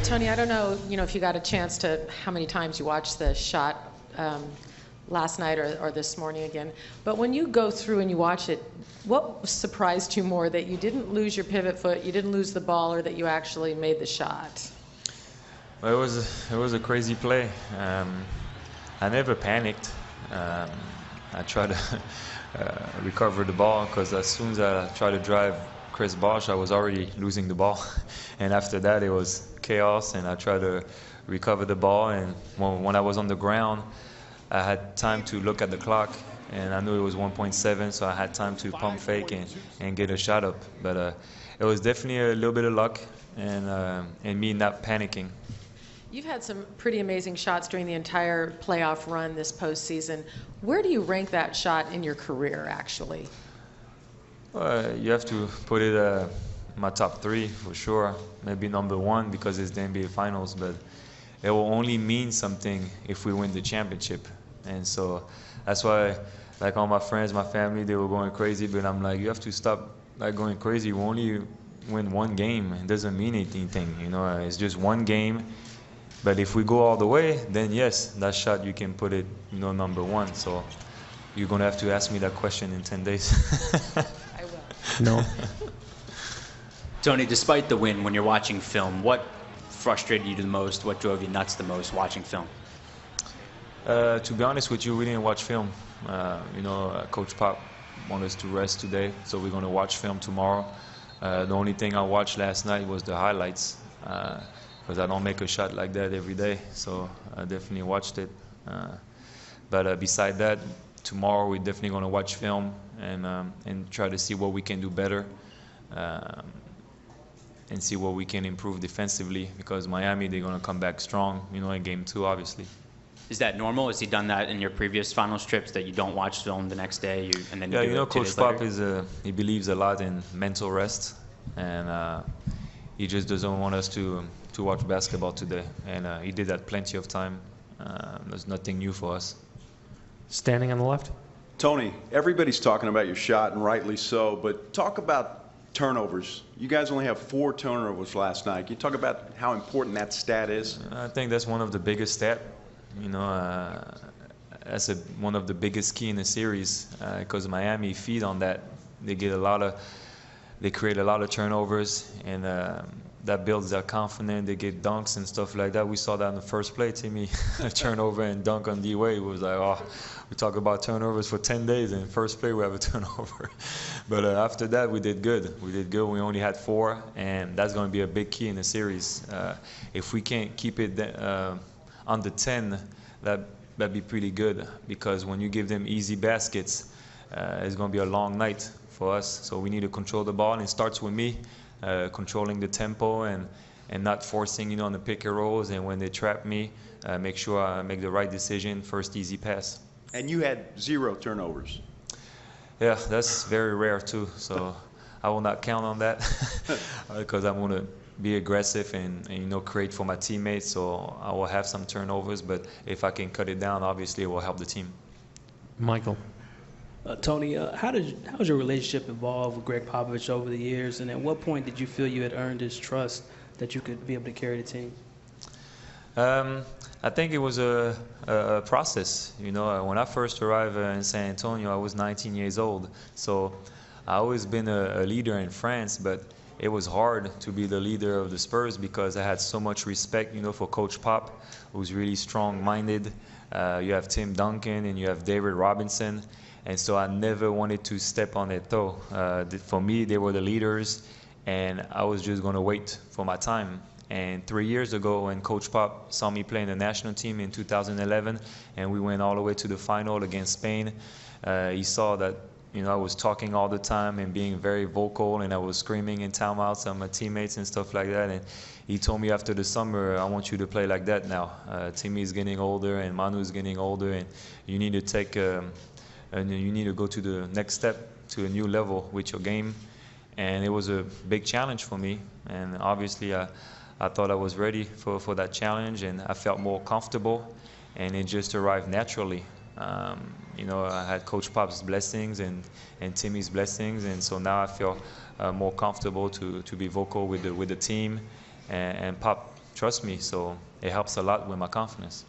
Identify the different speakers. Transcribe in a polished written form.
Speaker 1: Tony, I don't know, if you got a chance to, how many times you watched the shot last night or this morning again, but when you go through and you watch it, what surprised you more, that you didn't lose your pivot foot, you didn't lose the ball, or that you actually made the shot?
Speaker 2: Well, it was a crazy play. I never panicked. I tried to recover the ball, because as soon as I tried to drive Chris Bosh, I was already losing the ball. And after that, it was chaos, and I tried to recover the ball. And when I was on the ground, I had time to look at the clock, and I knew it was 1.7, so I had time to pump fake and get a shot up. But it was definitely a little bit of luck and me not panicking.
Speaker 1: You've had some pretty amazing shots during the entire playoff run this postseason. Where do you rank that shot in your career, actually?
Speaker 2: You have to put it my top 3 for sure. Maybe number 1 because it's the NBA Finals, but it will only mean something if we win the championship. And so that's why, like, all my friends, my family, they were going crazy, but I'm like, you have to stop going crazy. We only win 1 game. It doesn't mean anything, it's just 1 game. But if we go all the way, then yes, that shot, you can put it, number 1. So you're going to have to ask me that question in 10 days.
Speaker 1: I will.
Speaker 3: No.
Speaker 4: Tony, despite the win, when you're watching film, what frustrated you the most? What drove you nuts the most watching film?
Speaker 2: To be honest with you, we didn't watch film. Coach Pop wanted us to rest today, so we're going to watch film tomorrow. The only thing I watched last night was the highlights, because I don't make a shot like that every day, so I definitely watched it. But beside that, tomorrow we're definitely going to watch film and try to see what we can do better. And see what we can improve defensively, because Miami, they're going to come back strong, in game 2, obviously.
Speaker 4: Is that normal? Has he done that in your previous finals trips, that you don't watch film the next day and then you do it 2 days
Speaker 2: Coach Pop
Speaker 4: later?
Speaker 2: he believes a lot in mental rest, and he just doesn't want us to watch basketball today. And he did that plenty of time. There's nothing new for us.
Speaker 3: Standing on the left.
Speaker 5: Tony, everybody's talking about your shot, and rightly so, but talk about turnovers. You guys only have 4 turnovers last night. Can you talk about how important that stat is?
Speaker 2: I think that's one of the biggest stats. That's one of the biggest key in the series, because Miami feed on that. They create a lot of turnovers, and that builds their confidence. They get dunks and stuff like that. We saw that in the first play. Timmy, a turnover and dunk on D-Wade. It was like, oh, we talk about turnovers for 10 days, and first play we have a turnover. But after that, we did good. We We only had 4, and that's going to be a big key in the series. If we can't keep it under 10, that'd be pretty good, because when you give them easy baskets, it's going to be a long night for us. So we need to control the ball, and it starts with me, controlling the tempo and not forcing, on the pick and rolls. And when they trap me, make sure I make the right decision, first easy pass.
Speaker 5: And you had 0 turnovers.
Speaker 2: Yeah, that's very rare too. So I will not count on that, because I'm going to be aggressive and create for my teammates. So I will have some turnovers, but if I can cut it down, obviously it will help the team.
Speaker 3: Michael.
Speaker 6: Tony, how was your relationship evolved with Greg Popovich over the years, and at what point did you feel you had earned his trust that you could be able to carry the team?
Speaker 2: I think it was a process. When I first arrived in San Antonio, I was 19 years old. So I always been a leader in France, but it was hard to be the leader of the Spurs, because I had so much respect, for Coach Pop, who's really strong-minded. You have Tim Duncan and you have David Robinson. And so I never wanted to step on their toe. For me, they were the leaders, and I was just going to wait for my time. And 3 years ago, when Coach Pop saw me play in the national team in 2011, and we went all the way to the final against Spain, he saw that I was talking all the time and being very vocal, and I was screaming in timeouts at my teammates and stuff like that. And he told me after the summer, I want you to play like that now. Timmy is getting older, and Manu is getting older, and you need to take and you need to go to the next step, to a new level with your game. And it was a big challenge for me, and obviously I thought I was ready for that challenge, and I felt more comfortable, and it just arrived naturally. I had Coach Pop's blessings and Timmy's blessings, and so now I feel more comfortable to be vocal with the team, and Pop trust me. So it helps a lot with my confidence.